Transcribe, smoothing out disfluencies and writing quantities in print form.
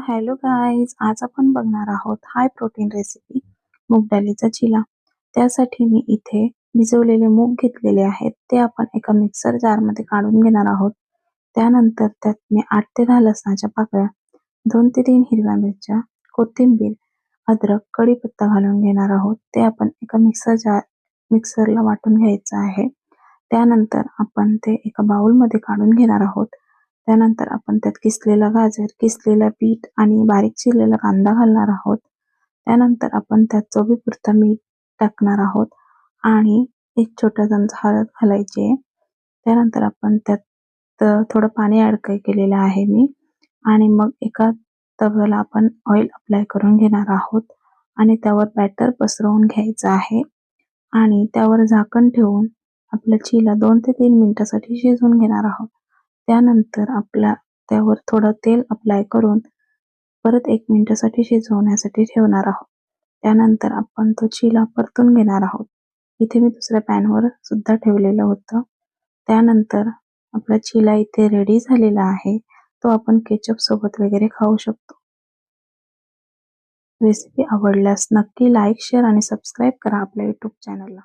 Hello guys, आज आपण बघणार आहोत हाय प्रोटीन रेसिपी मूग डाळीचा चिला। त्यासाठी मी इथे भिजवलेले मूग घेतलेले आहेत, ते आपण एका मिक्सर जार मध्ये काढून घेणार आहोत। त्यानंतर त्यात मी 8 ते 10 लसणाच्या पाकळ्या, 2 ते 3 हिरव्या मिरच्या, कोथिंबीर, अद्रक, कढीपत्ता घालून घेणार आहोत। ते आपण एका मिक्सरला वाटून घ्यायचं आहे। त्यानंतर आपण ते एका बाउल मध्ये काढून घेणार आहोत। त्यानंतर आपण त्यात किसलेला गाजर, किसलेला बीट आणि बारीक चिरलेला कांदा घालणार आहोत। त्यानंतर आपण त्यात चवीपुरतं मीठ टाकणार आहोत आणि एक छोटा चमचा हळद घालायची आहे। त्यानंतर आपण त्यात थोडं पाणी ऍड केलेलं आहे मी, आणि मग एका तव्याला आपण ऑइल अप्लाय करून घेणार आहोत आणि त्यावर बॅटर पसरवून घ्यायचं आहे आणि त्यावर झाकण ठेवून आपल्या चिला 2 ते 3 मिनिटांसाठी शिजवून घेणार आहोत। त्यानंतर त्यावर थोडं तेल अप्लाय करून परत 1 मिनिटासाठी शिजवण्यासाठी ठेवणार आहोत। त्यानंतर आपण तो चिला परतून घेणार आहोत। इथे मी दुसऱ्या पॅनवर सुद्धा ठेवलेलं होतं। त्यानंतर आपला चिला इथे रेडी झालेला आहे, तो आपण केचप सोबत वगैरे खाऊ शकतो। रेसिपी आवडल्यास नक्की लाईक, शेअर आणि सबस्क्राईब करा आपल्या YouTube चॅनलला।